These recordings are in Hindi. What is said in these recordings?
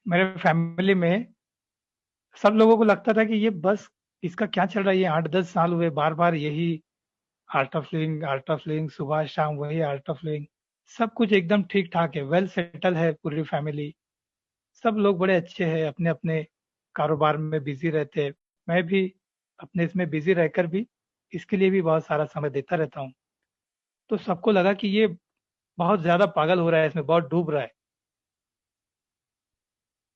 मेरे फैमिली में सब लोगों को लगता था कि ये बस इसका क्या चल रहा है, ये 8-10 साल हुए बार बार यही आर्ट ऑफ लिविंग, सुबह शाम वही आर्ट ऑफ लिविंग। सब कुछ एकदम ठीक ठाक है, वेल सेटल है पूरी फैमिली। सब लोग बड़े अच्छे हैं, अपने अपने कारोबार में बिजी रहते हैं। मैं भी अपने इसमें बिजी रहकर भी इसके लिए भी बहुत सारा समय देता रहता हूँ। तो सबको लगा कि ये बहुत ज्यादा पागल हो रहा है, इसमें बहुत डूब रहा है।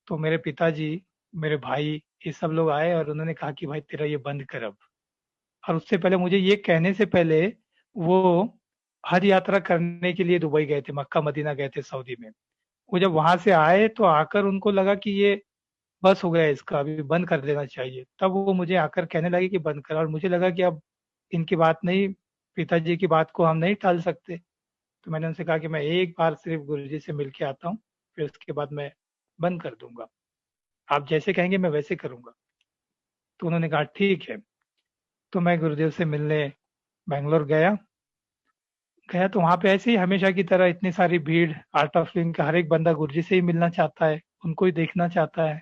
तो मेरे पिताजी, मेरे भाई, ये सब लोग आए और उन्होंने कहा कि भाई तेरा ये बंद कर अब। और उससे पहले, मुझे ये कहने से पहले, वो हज यात्रा करने के लिए दुबई गए थे, मक्का मदीना गए थे सऊदी में। वो जब वहां से आए तो आकर उनको लगा कि ये बस हो गया, इसका अभी बंद कर देना चाहिए। तब वो मुझे आकर कहने लगे कि बंद कर। और मुझे लगा कि अब इनकी बात नहीं, पिताजी की बात को हम नहीं टाल सकते। तो मैंने उनसे कहा कि मैं एक बार सिर्फ गुरुजी से मिल के आता हूँ, फिर उसके बाद मैं बंद कर दूंगा। आप जैसे कहेंगे मैं वैसे करूंगा। तो उन्होंने कहा ठीक है। तो मैं गुरुदेव से मिलने बैंगलोर गया। गया तो वहां पे ऐसे ही हमेशा की तरह इतनी सारी भीड़। आर्ट ऑफ लिविंग का हर एक बंदा गुरुजी से ही मिलना चाहता है, उनको ही देखना चाहता है।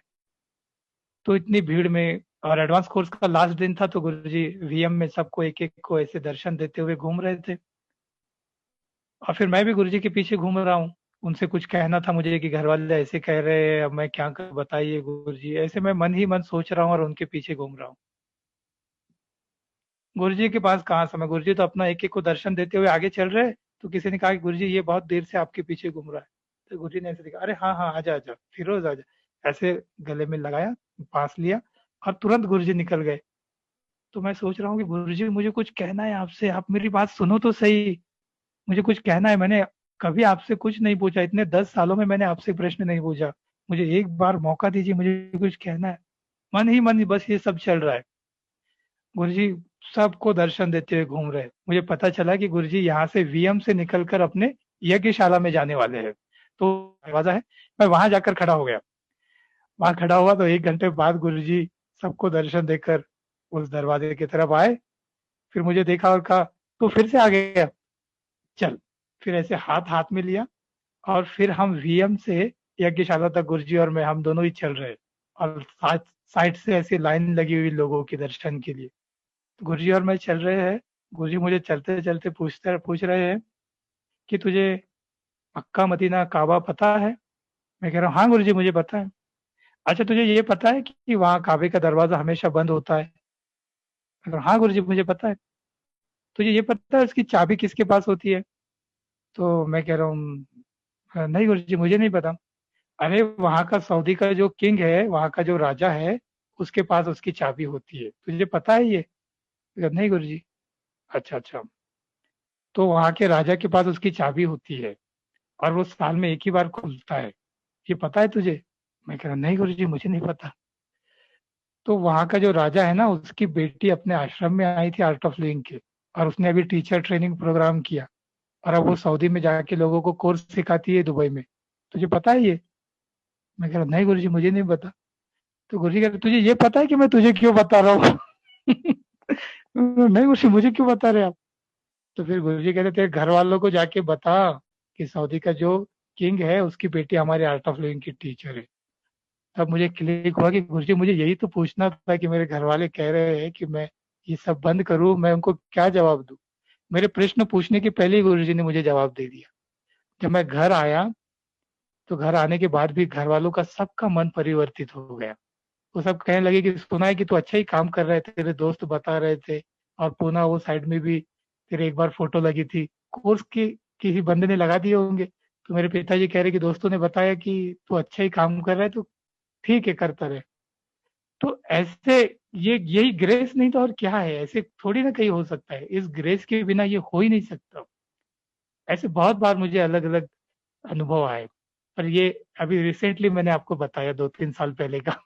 तो इतनी भीड़ में, और एडवांस कोर्स का लास्ट दिन था, तो गुरुजी वीएम में सबको एक एक को ऐसे दर्शन देते हुए घूम रहे थे। और फिर मैं भी गुरुजी के पीछे घूम रहा हूँ। उनसे कुछ कहना था मुझे कि घर वाले ऐसे कह रहे हैं, अब मैं क्या कर, बताइए गुरुजी। ऐसे मैं मन ही मन सोच रहा हूँ और उनके पीछे घूम रहा हूँ। गुरुजी के पास कहाँ समय, गुरुजी तो अपना एक एक को दर्शन देते हुए आगे चल रहे। तो किसी ने कहा कि गुरुजी ये बहुत देर से आपके पीछे घूम रहा है। तो गुरुजी ने ऐसे देखा, अरे हाँ हाँ, आजा आजा फिरोज आजा। ऐसे गले में लगाया, पास लिया, और तुरंत गुरुजी निकल गए। तो मैं सोच रहा हूँ कि गुरुजी मुझे कुछ कहना है आपसे, आप मेरी बात सुनो तो सही। मुझे कुछ कहना है, मैंने कभी आपसे कुछ नहीं पूछा, इतने 10 सालों में मैंने आपसे प्रश्न नहीं पूछा। मुझे एक बार मौका दीजिए, मुझे कुछ कहना है। मन ही मन बस ये सब चल रहा है। गुरुजी सबको दर्शन देते हुए घूम रहे हैं। मुझे पता चला कि गुरुजी यहाँ से वीएम से निकलकर अपने यज्ञशाला में जाने वाले हैं। तो दरवाजा है, मैं वहां जाकर खड़ा हो गया। वहां खड़ा हुआ तो 1 घंटे बाद गुरुजी सबको दर्शन देकर उस दरवाजे की तरफ आए। फिर मुझे देखा और कहा, तो फिर से आ गया, चल। फिर ऐसे हाथ हाथ में लिया, और फिर हम वीएम से यज्ञशाला तक गुरुजी और मैं, हम दोनों ही चल रहे। और साथ साइड से ऐसी लाइन लगी हुई लोगों के दर्शन के लिए। गुरुजी और मैं चल रहे हैं। गुरुजी मुझे चलते चलते पूछ रहे हैं कि तुझे मक्का मदीना काबा पता है। मैं कह रहा हूँ हाँ गुरुजी मुझे पता है। अच्छा तुझे ये पता है कि वहाँ काबे का दरवाजा हमेशा बंद होता है। मैं कह रहा हूँ हाँ गुरुजी मुझे पता है। तुझे ये पता है उसकी चाबी किसके पास होती है। तो मैं कह रहा हूँ नहीं गुरुजी मुझे नहीं पता। अरे वहाँ का सऊदी का जो किंग है, वहाँ का जो राजा है, उसके पास उसकी चाबी होती है, तुझे पता है ये। मैं कहा, नहीं गुरुजी। अच्छा अच्छा। तो वहाँ के राजा के पास उसकी चाबी होती है, और वो साल में एक ही बार खुलता है, ये पता है तुझे। मैं कह रहा नहीं गुरुजी मुझे नहीं पता। तो वहाँ का जो राजा है ना, उसकी बेटी अपने आश्रम में आई थी आर्ट ऑफ लिविंग के, और उसने अभी टीचर ट्रेनिंग प्रोग्राम किया, और अब वो सऊदी में जाके लोगों को कोर्स सिखाती है दुबई में। तुझे पता है ये। मैं कह रहा नहीं गुरुजी मुझे नहीं पता। तो गुरुजी कह रहे तुझे ये पता है कि मैं तुझे क्यों बता रहा हूँ। नहीं गुरुजी मुझे क्यों बता रहे आप। तो फिर गुरुजी कहते तेरे घर वालों को जाके बता कि सऊदी का जो किंग है उसकी बेटी हमारे आर्ट ऑफ लिविंग की टीचर है। तब मुझे क्लिक हुआ कि गुरुजी मुझे यही तो पूछना था कि मेरे घर वाले कह रहे हैं कि मैं ये सब बंद करूं, मैं उनको क्या जवाब दूं। मेरे प्रश्न पूछने के पहले ही गुरुजी ने मुझे जवाब दे दिया। जब मैं घर आया, तो घर आने के बाद भी घर वालों का सबका मन परिवर्तित हो गया। वो सब कहने लगे कि सुना है कि तू अच्छा ही काम कर रहे थे, तेरे दोस्त बता रहे थे। और पूना वो साइड में भी तेरे एक बार फोटो लगी थी, कोर्स की किसी बंदे ने लगा दिए होंगे। तो मेरे पिताजी कह रहे कि दोस्तों ने बताया कि तू अच्छा ही काम कर रहा है, तो ठीक है करता रहे। तो ऐसे, ये यही ग्रेस नहीं तो और क्या है। ऐसे थोड़ी ना कहीं हो सकता है, इस ग्रेस के बिना ये हो ही नहीं सकता। ऐसे बहुत बार मुझे अलग अलग अनुभव आए, पर ये अभी रिसेंटली मैंने आपको बताया 2-3 साल पहले का।